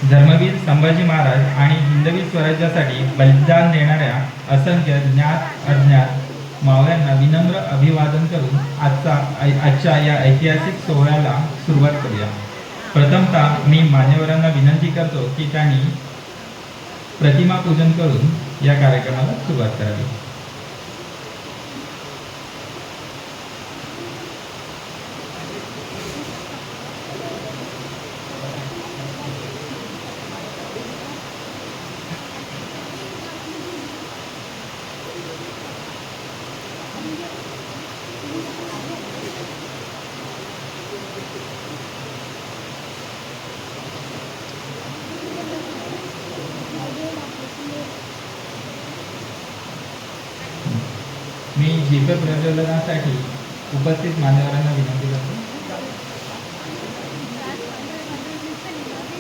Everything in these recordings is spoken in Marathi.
धर्मवीर संभाजी महाराज आणि हिंदवी स्वराज्यासाठी बलिदान देणाऱ्या असंख्य ज्ञात अज्ञात मावळ्यांना विनम्र अभिवादन करून आजच्या या ऐतिहासिक सोहळ्याला सुरुवात करूया. प्रथमतः मी मान्यवरांना विनंती करतो की त्यांनी प्रतिमा पूजन करून या कार्यक्रमाला सुरुवात करावी. मी जीप प्रज्वलनासाठी उपस्थित मान्यवरांना विनंती करतो.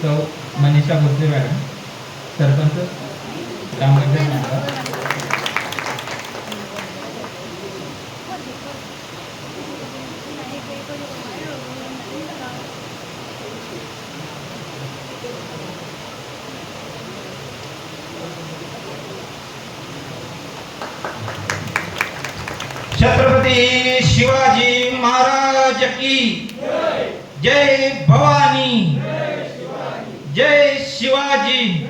सौ मनीषा भोसले मॅडम, सरपंच ग्रामपंचायत मेंबर. छत्रपती शिवाजी महाराज की जय. भवानी जय शिवाजी.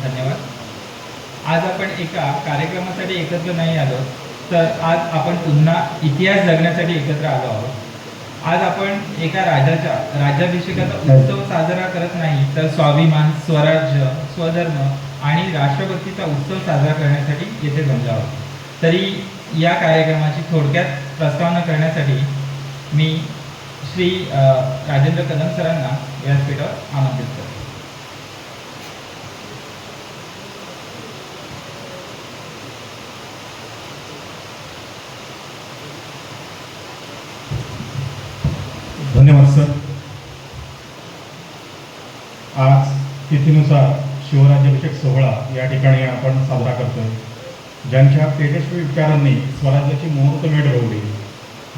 धन्यवाद. आज आपण एका कार्यक्रमासाठी एकत्र नाही आलो, तर आज आपण पुन्हा इतिहास जगण्यासाठी एकत्र आलो आहोत. आज आपण एका राजाच्या राज्याभिषेकाचा उत्सव साजरा करत नाही, तर स्वाभिमान, स्वराज्य, स्वधर्म आणि राष्ट्रभक्तीचा उत्सव साजरा करण्यासाठी येथे जमलो आहोत. तरी या कार्यक्रमाची थोडक्यात प्रस्तावना करण्यासाठी मी श्री राजेंद्र कदम सरांना व्यासपीठावर आमंत्रित करतो. धन्यवाद सर. आज तिथीनुसार शिवराज्याभिषेक सोहळा या ठिकाणी आपण साजरा करतोय. ज्यांच्या तेजस्वी विचारांनी स्वराज्याची मुहूर्तमेढ रोवली,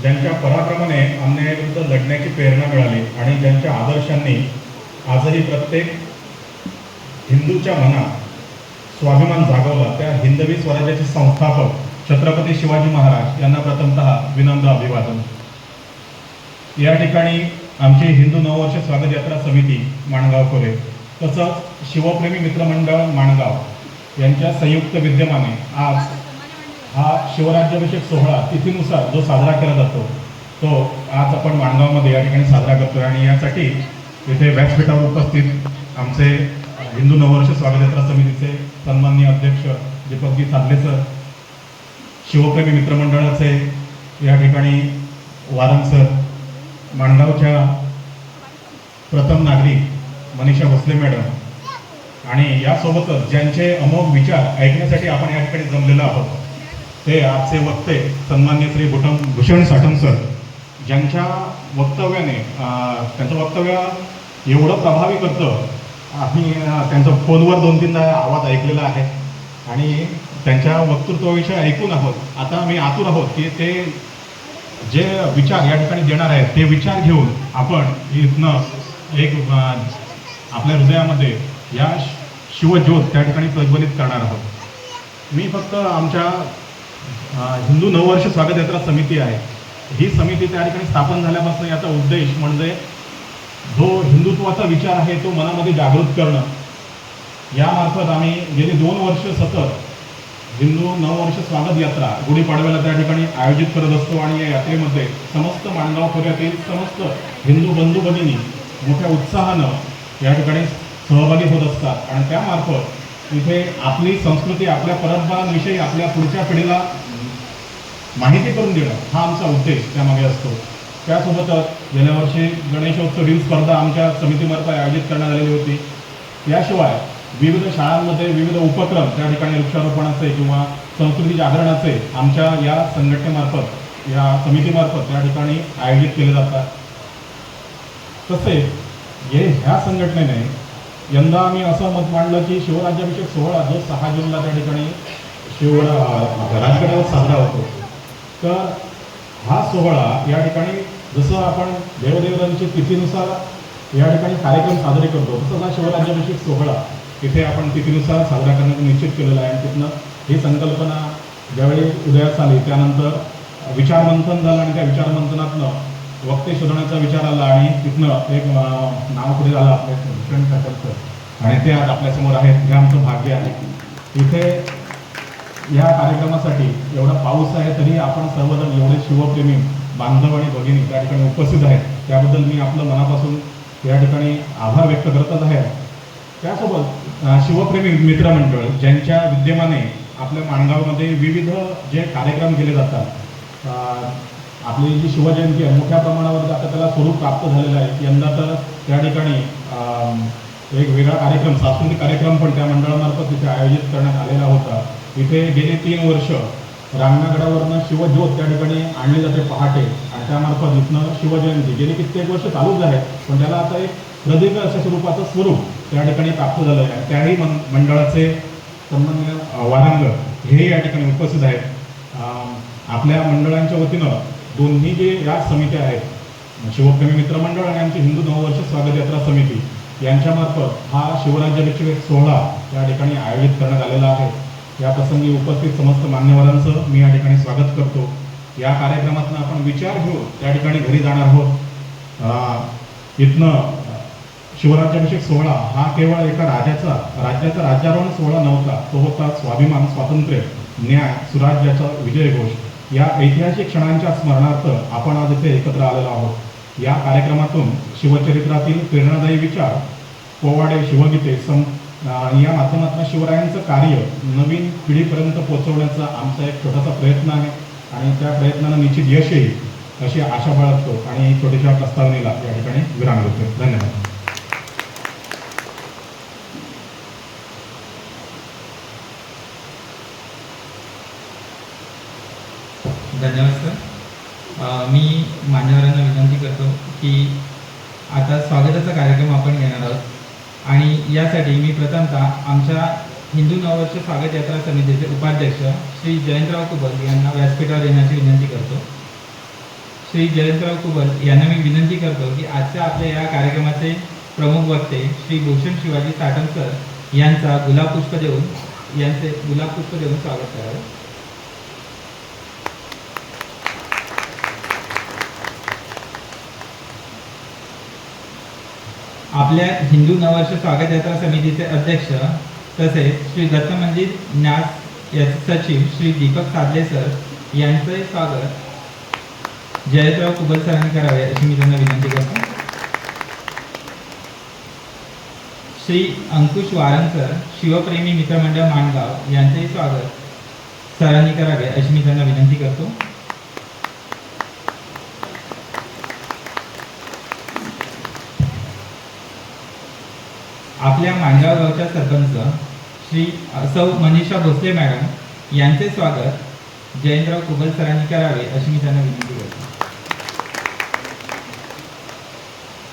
ज्यांच्या पराक्रमाने अन्यायाविरुद्ध लढण्याची प्रेरणा मिळाली आणि ज्यांच्या आदर्शांनी आजही प्रत्येक हिंदूच्या मनात स्वाभिमान जागवला, त्या हिंदवी स्वराज्याचे संस्थापक छत्रपती शिवाजी महाराज यांना प्रथमतः विनम्र अभिवादन. या ठिकाणी आमची हिंदू नववर्ष स्वागत यात्रा समिती माणगावकरे, तसंच शिवप्रेमी मित्रमंडळ माणगाव यांच्या संयुक्त विद्यमाने आज हा शिवराज्याभिषेक सोहळा तिथीनुसार जो साजरा केला जातो तो आज आपण माणगावमध्ये या ठिकाणी साजरा करतोय. आणि यासाठी इथे व्यासपीठावर उपस्थित आमचे हिंदू नववर्ष स्वागत यात्रा समितीचे सन्माननीय अध्यक्ष दीपकजी साधले सर, शिवप्रेमी मित्रमंडळाचे या ठिकाणी वारंग सर, माणगावच्या प्रथम नागरिक मनीषा भोसले मॅडम आणि यासोबतच ज्यांचे अमोघ विचार ऐकण्यासाठी आपण या ठिकाणी जमलेलो आहोत ते आजचे वक्ते सन्मान्य श्री भूषण साठम सर, ज्यांच्या वक्तव्याने त्यांचं वक्तव्य एवढं प्रभावी करतं. आम्ही त्यांचा फोनवर 2-3दा आवाज ऐकलेला आहे आणि त्यांच्या वक्तृत्वाविषयी ऐकून आहोत. आता आम्ही आतुर आहोत की ते जे विचार या ठिकाणी देणार आहेत ते विचार घेऊन आपण इथनं एक आपल्या हृदयामध्ये या शिवज्योत त्या ठिकाणी प्रज्वलित करणार आहोत. मी फक्त आमच्या हिंदू नववर्ष स्वागत यात्रा समिती आहे, ही समिती त्या ठिकाणी स्थापन झाल्यापासून याचा उद्देश म्हणजे जो हिंदुत्वाचा विचार आहे तो मनामध्ये जागृत करणं. यामार्फत आम्ही गेली 2 वर्ष सतत हिंदू नववर्ष स्वागत यात्रा गुढीपाडव्याला त्या ठिकाणी आयोजित करत असतो आणि या यात्रेमध्ये समस्त माणगाव खोऱ्यातील समस्त हिंदू बंधू भगिनी मोठ्या उत्साहानं या ठिकाणी सहभागी होत असतात आणि त्यामार्फत इथे आपली संस्कृती आपल्या परंपरांविषयी आपल्या पुढच्या पिढीला माहिती करून देणं हा आमचा उद्देश त्यामागे असतो. त्यासोबतच गेल्या वर्षी गणेशोत्सव रील स्पर्धा आमच्या समितीमार्फत आयोजित करण्यात आलेली होती. याशिवाय विविध शाळांमध्ये विविध उपक्रम त्या ठिकाणी वृक्षारोपणाचे किंवा संस्कृती जागरणाचे आमच्या या संघटनेमार्फत या समितीमार्फत त्या ठिकाणी आयोजित केले जातात. तसेच ह्या संघटनेने यंदा आम्ही असं मत मांडलं की शिवराज्याभिषेक सोहळा जो 6 जूनला त्या ठिकाणी राजगडावर साजरा होतो, तर हा सोहळा या ठिकाणी जसं आपण देवदेवतांची तिथीनुसार या ठिकाणी कार्यक्रम साजरे करतो तसंच हा शिवराज्याभिषेक सोहळा इथे आपण तिथीनुसार साजरा करण्याचं निश्चित केलेलं आहे. आणि तिथनं ही संकल्पना ज्यावेळी उदयास आली त्यानंतर विचारमंथन झालं आणि त्या विचारमंथनातनं वक्ते शोधण्याचा विचार आला आणि तिथनं एक नाव पुढे झालं आपल्या भूषण ठाकरचं आणि ते आज आपल्यासमोर आहेत. हे आमचं भाग्य आहे. इथे या कार्यक्रमासाठी एवढा पाऊस आहे तरी आपण सर्वजण एवढे शिवप्रेमी बांधव आणि भगिनी त्या ठिकाणी उपस्थित आहेत. त्याबद्दल मी आपलं मनापासून या ठिकाणी आभार व्यक्त करतच आहे. त्यासोबत शिवप्रेमी मित्रमंडळ ज्यांच्या विद्यमाने आपल्या माणगावमध्ये विविध जे कार्यक्रम केले जातात, आपली जी शिवजयंती आहे मोठ्या प्रमाणावर आता त्याला स्वरूप प्राप्त झालेलं आहे. यंदा तर त्या ठिकाणी एक वेगळा कार्यक्रम सांस्कृतिक कार्यक्रम पण त्या मंडळामार्फत तिथे आयोजित करण्यात आलेला होता. इथे गेली 3 वर्ष रांगणागडावरनं शिवज्योत त्या ठिकाणी आणली जाते पहाटे आणि त्यामार्फत इथनं शिवजयंती गेली कित्येक वर्ष चालूच आहे, पण त्याला आता एक प्रदीर्घ अशा स्वरूपाचं स्वरूप त्या ठिकाणी प्राप्त झालं आहे. त्याही मंडळाचे सन्माननीय वारंग हे या ठिकाणी उपस्थित आहेत. आपल्या मंडळांच्या वतीनं दोन्ही जे या समित्या आहेत शिवप्रेमी मित्रमंडळ आणि आमची हिंदू नववर्ष स्वागत यात्रा समिती यांच्यामार्फत हा शिवराज्याभिषेक सोहळा या ठिकाणी आयोजित करण्यात आलेला आहे. या प्रसंगी उपस्थित समस्त मान्यवरांचं मी या ठिकाणी स्वागत करतो. या कार्यक्रमातून आपण विचार घेऊन त्या ठिकाणी घरी जाणार आहोत. इथनं शिवराज्याभिषेक सोहळा हा केवळ एका राज्याचा राज्यारोहण सोहळा नव्हता, तो होता स्वाभिमान, स्वातंत्र्य, न्याय, सुराज्याचा विजयघोष. या ऐतिहासिक क्षणांच्या स्मरणार्थ आपण आज इथे एकत्र आलेलो आहोत. या कार्यक्रमातून शिवचरित्रातील प्रेरणादायी विचार, पोवाडे, शिवगीते या माध्यमातून शिवरायांचं कार्य नवीन पिढीपर्यंत पोहोचवण्याचा आमचा एक छोटासा प्रयत्न आहे आणि त्या प्रयत्नानं निश्चित यश येईल अशी आशा बाळगतो आणि छोट्याशा प्रस्तावनेला या ठिकाणी विराम देतो. धन्यवाद. धन्यवाद सर. मी मान्यवरांना विनंती करतो की आता स्वागताचा कार्यक्रम आपण घेणार आहोत आणि यासाठी मी प्रथमतः आमच्या हिंदू नववर्ष स्वागत यात्रा समितीचे उपाध्यक्ष श्री जयंतराव कुबल यांना व्यासपीठावर येण्याची विनंती करतो. श्री जयंतराव कुबल यांना मी विनंती करतो की आजच्या आपल्या या कार्यक्रमाचे प्रमुख वक्ते श्री भूषण शिवाजी साटम सर यांचा गुलाबपुष्प देऊन स्वागत करावे. आपल्या हिंदू नववर्ष स्वागत यात्रा समितीचे अध्यक्ष तसेच श्री दत्त मंदिर न्यास याचे सचिव श्री दीपक सादले सर यांचे स्वागत जयंतराव कुबल सरांनी करावे अशी मी त्यांना विनंती करतो. श्री अंकुश वारंकर शिवप्रेमी मित्रमंडळ माणगाव यांचेही स्वागत सरांनी करावे अशी मी त्यांना विनंती करतो. आपल्या माणगाव गावच्या सरपंच श्री सौ मनीषा भोसले मॅडम यांचे स्वागत जयंतराव कुबल सरांनी करावे अशी मी त्यांना विनंती करतो.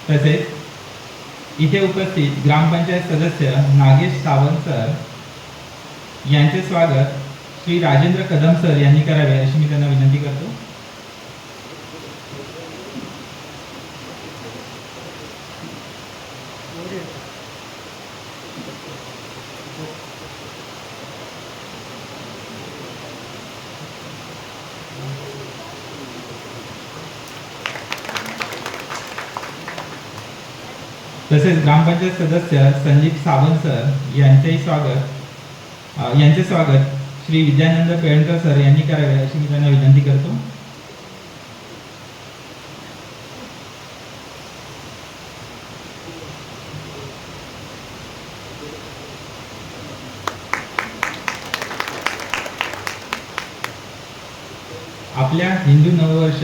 तसेच इथे उपस्थित ग्रामपंचायत सदस्य नागेश सावंत सर यांचे स्वागत श्री राजेंद्र कदम सर यांनी करावे अशी मी त्यांना विनंती करतो. तसेच ग्रामपंचायत सदस्य संदीप सावंत सर यांचे स्वागत श्री विद्यानंद पेळणकर सर यांनी करावे अशी मी त्यांना विनंती करतो. आपल्या हिंदू नववर्ष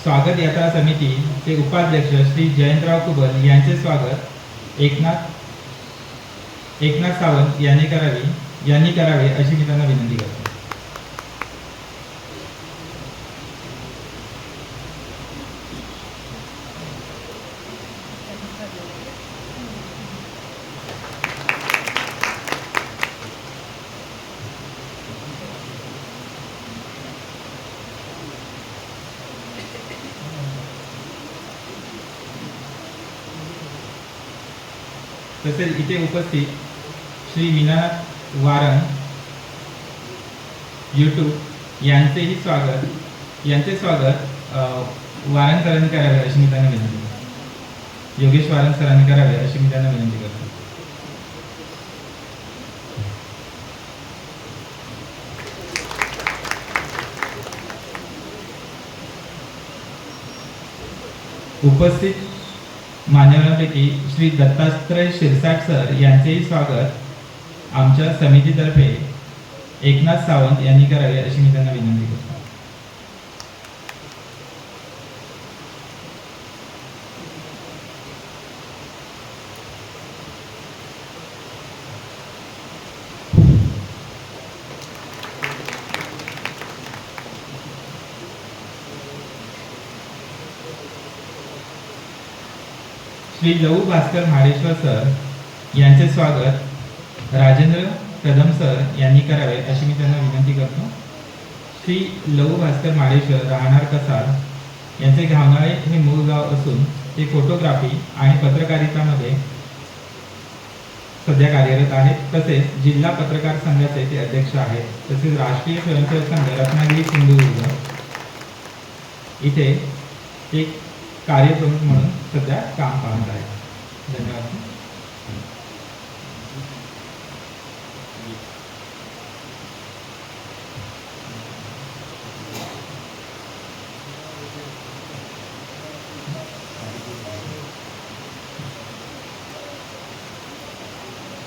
स्वागत यात्रा समितीचे उपाध्यक्ष श्री जयंतराव कुबल यांचे स्वागत एकनाथ सावंत यांनी करावे अशी मी त्यांना विनंती करतो. तसेच इथे उपस्थित श्री विनायक वारण यूट्यूब यांचे स्वागत वारण सरांनी करावे अशी मी त्यांना विनंती करतो. योगेश वारण सरांनी करावे अशी मी त्यांना विनंती करतो. उपस्थित मान्यवरांपैकी श्री दत्तात्रय शिरसाट सर यांचेही स्वागत आमच्या समितीतर्फे एकनाथ सावंत यांनी करावे अशी मी त्यांना विनंती करतो. श्री लहू भास्कर म्हाडेश्वर सर यांचे स्वागत राजेंद्र कदम सर यांनी करावे अशी मी त्यांना विनंती करतो. श्री लहू भास्कर म्हाडेश्वर राहणार कसाल यांचे घावनाळे हे मूळ गाव असून ते फोटोग्राफी आणि पत्रकारितामध्ये सध्या कार्यरत आहेत. तसेच जिल्हा पत्रकार संघाचे ते अध्यक्ष आहेत. तसेच राष्ट्रीय स्वयंसेवक संघ रत्नागिरी सिंधुदुर्ग इथे एक कार्यप्रमुख म्हणून सध्या काम पाहत आहे. धन्यवाद.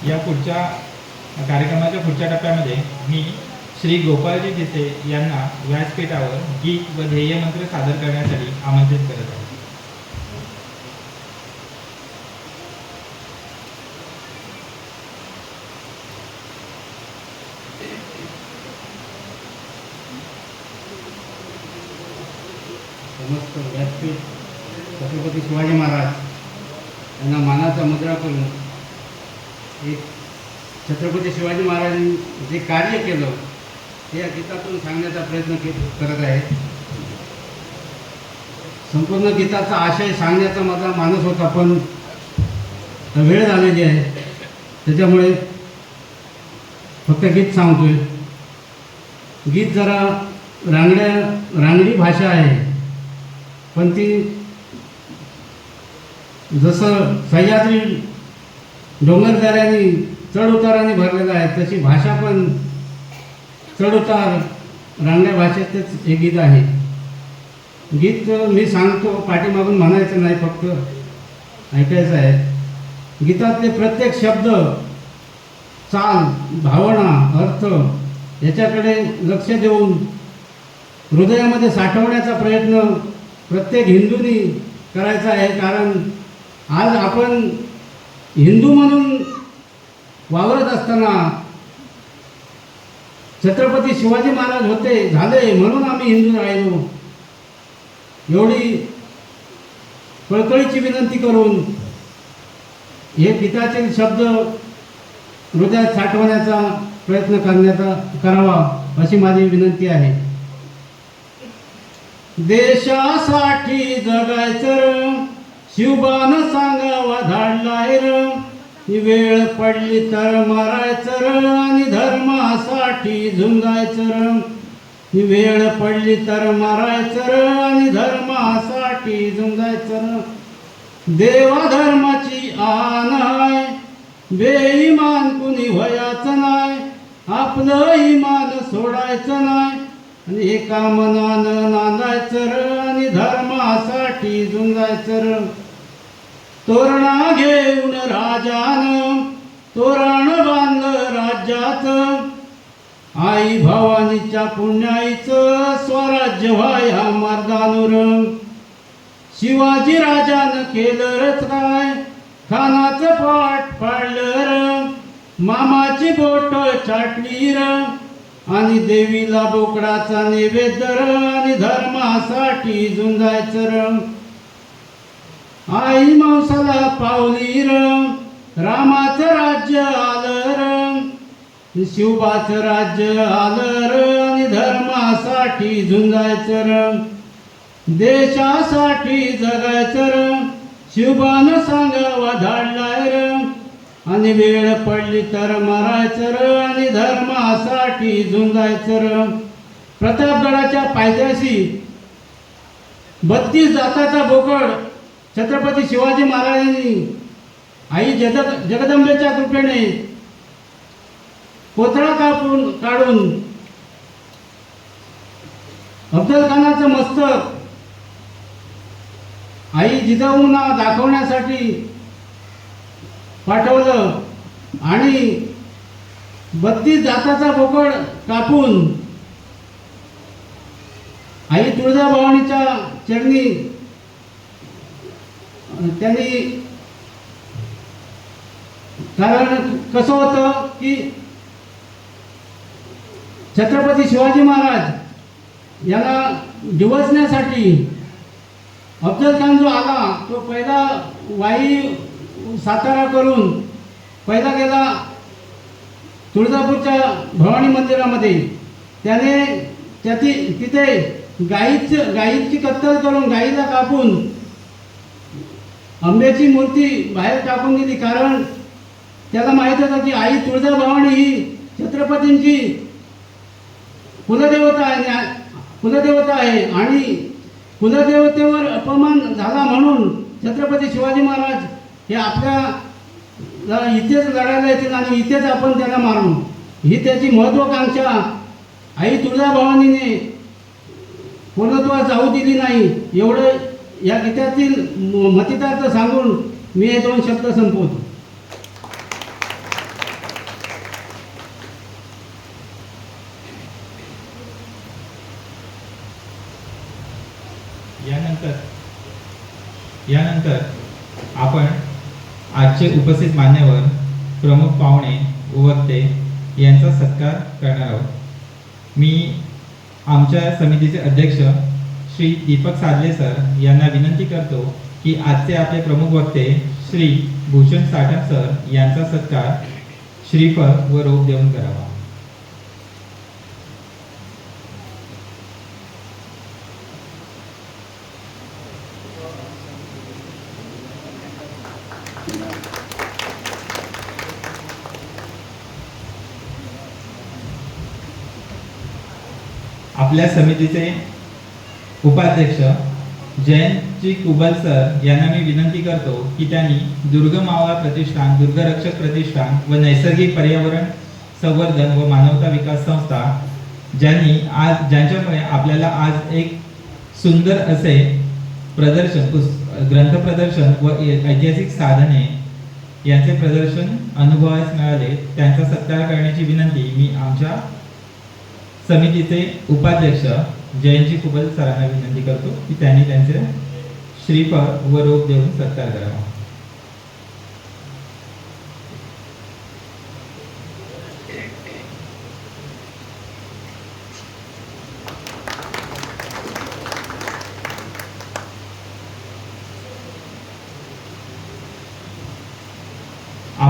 या पुढच्या कार्यक्रमाच्या पुढच्या टप्प्यामध्ये मी श्री गोपालजी जिसे यांना व्यासपीठावर गीत व ध्येयमंत्र सादर करण्यासाठी आमंत्रित करत आहे. समस्त व्यासपीठ छत्रपती शिवाजी महाराज यांना मानाचा मुद्रा करून एक छत्रपती शिवाजी महाराजांनी जे कार्य केलं ते या गीतातून सांगण्याचा प्रयत्न करत आहे. संपूर्ण गीताचा आशय सांगण्याचा माझा मानस होता, पण वेळ झालेली आहे, त्याच्यामुळे फक्त गीत सांगतोय. गीत जरा रांगडी भाषा आहे, पण ती जसं सह्याद्री डोंगरदऱ्यांनी चढ उताराने भरलेलं आहे, तशी भाषा पण चढ उतार रांगड्या भाषेतच हे गीत आहे. गीत मी सांगतो, पाठीमागून म्हणायचं नाही, फक्त ऐकायचं आहे. गीतातले प्रत्येक शब्द, चाल, भावना, अर्थ याच्याकडे लक्ष देऊन हृदयामध्ये साठवण्याचा प्रयत्न प्रत्येक हिंदूंनी करायचा आहे. कारण आज आपण हिंदू म्हणून वावरत असताना छत्रपती शिवाजी महाराज झाले म्हणून आम्ही हिंदू राहिलो, एवढी कळकळीची विनंती करून हे गीताचे शब्द हृदयात साठवण्याचा प्रयत्न करावा अशी माझी विनंती आहे. देशासाठी जगायचं र, शिवबान सांगावा धाडलाय र, वेळ पडली तर मारायचं र, आणि धर्मासाठी झुंजायचं र, वेळ पडली तर मारायचं र, आणि धर्मासाठी झुंजायचं र. देवा धर्माची आण आहे, बेईमान कुणी व्हायचं नाही, आपलं इमान सोडायचं नाही आणि एका मनानं नांदायचं र आणि धर्मासाठी झुंजायचं र. तोरणा घेऊन राजानं तोरण बांधलं राज्याचं, आई भवानीच्या पुण्याईचं स्वराज्य व्हाया मर्दानुर. शिवाजी राजानं केलं रच काय खानाचं पाठ पाडलं र, मामाची बोट चाटली र आणि देवीला बोकडाचा नैवेद्य र आणि धर्मासाठी झुंजायचं र. आई मावसाला पावली र, रामाचं राज्य आलं र, शिवबाचं राज्य आलं र आणि धर्मासाठी झुंजायचं र. देशासाठी जगायचं र, शिवबानं सांगावा धाडलाय र आणि वेळ पडली तर मरायचं र आणि धर्मासाठी झुंजायचं र. प्रतापगडाच्या पायथ्याशी 32 जाताचा बोकड छत्रपती शिवाजी महाराजांनी आई जगदंबेच्या कृपेने कोथळा काढून अफजल खानाचं मस्तक आई जिजाऊंना दाखवण्यासाठी पाठवलं आणि 32 जाताचा बोकड कापून आई तुळजाभवानीच्या चरणी त्यांनी, कारण कसं होतं की छत्रपती शिवाजी महाराज यांना डिवचण्यासाठी अफजल खान जो आला तो पहिला वाई सातारा करून पहिला गेला तुळजापूरच्या भवानी मंदिरामध्ये. त्याने तिथे गाईची कत्तल करून गाईला कापून आंब्याची मूर्ती बाहेर टाकून दिली, कारण त्याला माहीत होतं की आई तुळजाभवानी ही छत्रपतींची कुलदेवता आहे आणि कुलदेवतेवर अपमान झाला म्हणून छत्रपती शिवाजी महाराज हे आपल्या इथेच लढायला येतील आणि इथेच आपण त्याला मारू, ही त्याची महत्त्वाकांक्षा आई तुळजाभवानीने पूर्णत्वास जाऊ दिली नाही. एवढं या गीतातील मतितार्थ सांगून मी हे 2 शब्द संपवतो. यानंतर आपण आजचे उपस्थित मान्यवर, प्रमुख पाहुणे, वक्ते यांचा सत्कार करणार आहोत. मी आमच्या समितीचे अध्यक्ष श्री दीपक सादले सर यांना विनंती करतो की आजचे आपले प्रमुख वक्ते श्री भूषण साठम सर यांचा सत्कार श्रीफळ व रोप देऊन करावा. आपल्या समितीचे उपाध्यक्ष जयंतजी कुबल सर यांना मी विनंती करतो की त्यांनी दुर्ग मावळा प्रतिष्ठान, दुर्गरक्षक प्रतिष्ठान व नैसर्गिक पर्यावरण संवर्धन व मानवता विकास संस्था ज्यांच्यामुळे आपल्याला आज एक सुंदर असे ग्रंथ प्रदर्शन व ऐतिहासिक साधने यांचे प्रदर्शन अनुभवास मिळाले, त्यांचा सत्कार करण्याची विनंती मी आमच्या समितीचे उपाध्यक्ष जयंतजी कुबल सरांना विनंती करतो की त्यांनी त्यांचे श्रीफळ व रोप देऊन सत्कार करावा.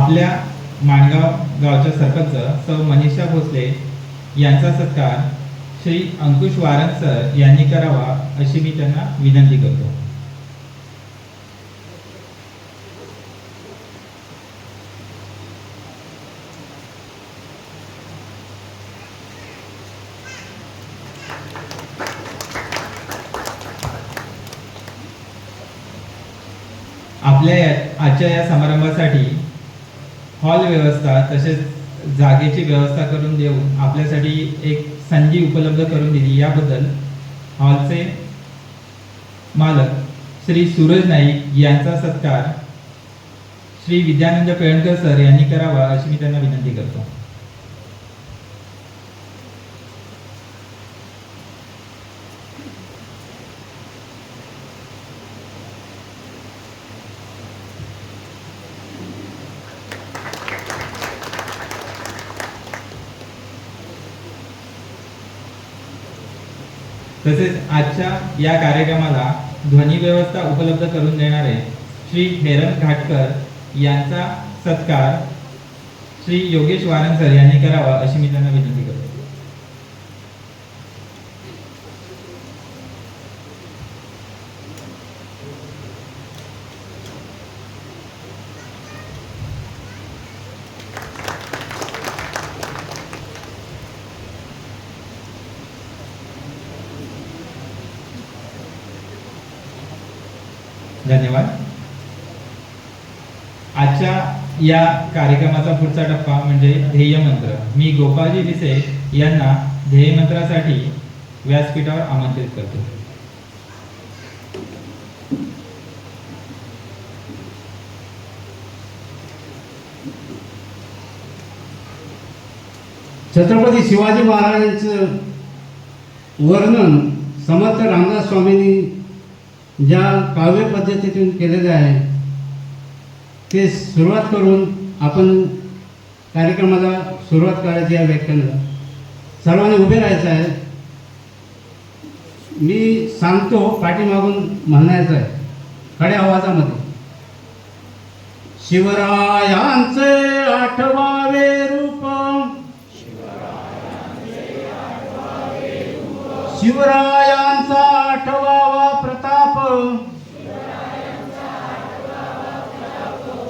आपल्या माणगाव गावच्या सरपंच सौ मनीषा भोसले यांचा सत्कार श्री अंकुश वारंग सर यांनी करावा अशी मी त्यांना विनंती करतो. आपल्या आजच्या या समारंभासाठी हॉल व्यवस्था तसेच जागेची व्यवस्था करून देऊन आपल्यासाठी एक संधी उपलब्ध करून दिली याबद्दल हॉलचे मालक श्री सूरज नाईक यांचा सत्कार श्री विद्यानंद पेळणकर सर यांनी करावा अशी मी त्यांना विनंती करतो. तसेच आजच्या या कार्यक्रमाला ध्वनी व्यवस्था उपलब्ध करून देणारे श्री हेरन घाटकर यांचा सत्कार श्री योगेश वारन सर यांनी करावा अशी मी त्यांना विनंती करतो. धन्यवाद. आजच्या या कार्यक्रमाचा पुढचा टप्पा म्हणजे ध्येयमंत्र. मी गोपाळजी भिसे यांना ध्येयमंत्रासाठी व्यासपीठावर आमंत्रित करतो. छत्रपती शिवाजी महाराजांचं वर्णन समर्थ रामदास स्वामींनी ज्या काव्य पद्धतीतून केलेले आहे ते सुरुवात करून आपण कार्यक्रमाला सुरुवात करायची. या व्याख्यानाला सर्वांनी उभे राहायचं आहे. मी सांगतो पाठीमागून म्हणायचं आहे खड्या आवाजामध्ये. शिवरायांचे आठवावे रूप, शिवरायांचा आठवावा प्रताप,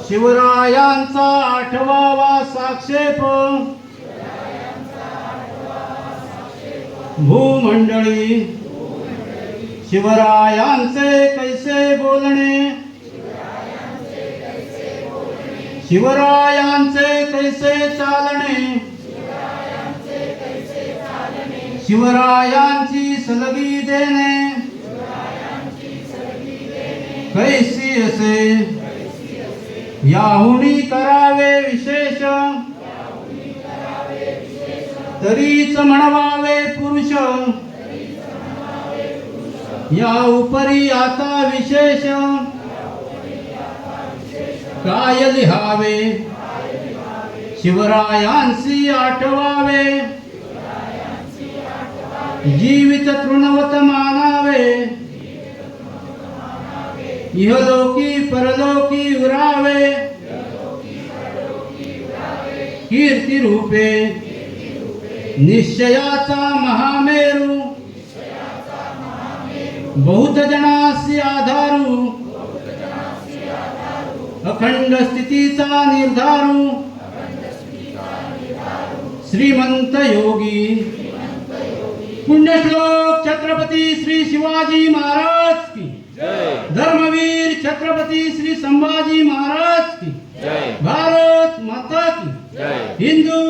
शिवरायांचा आठवावा साक्षेप, भूमंडळी शिवरायांचे कैसे बोलणे, शिवरायांचे कैसे चालणे, शिवरायांची सलगी देणे कैसी असे, याहुनी करावे विशेष, तरीच म्हणवावे पुरुष, या उपरी आता विशेष काय लिहावे, शिवरायांसी आठवावे, जीवित तृणवत मानावे, इहलोकी परलोकी उरावे, कीर्ती रूपे निश्चयाचा महामेरू, बहुत जनासी आधारू, अखंड स्थितीचा निर्धारू, श्रीमंत योगी पुण्यश्लोक छत्रपती श्री शिवाजी महाराज की जय, धर्मवीर छत्रपती श्री संभाजी महाराज की जय, भारत माता की जय, हिंदू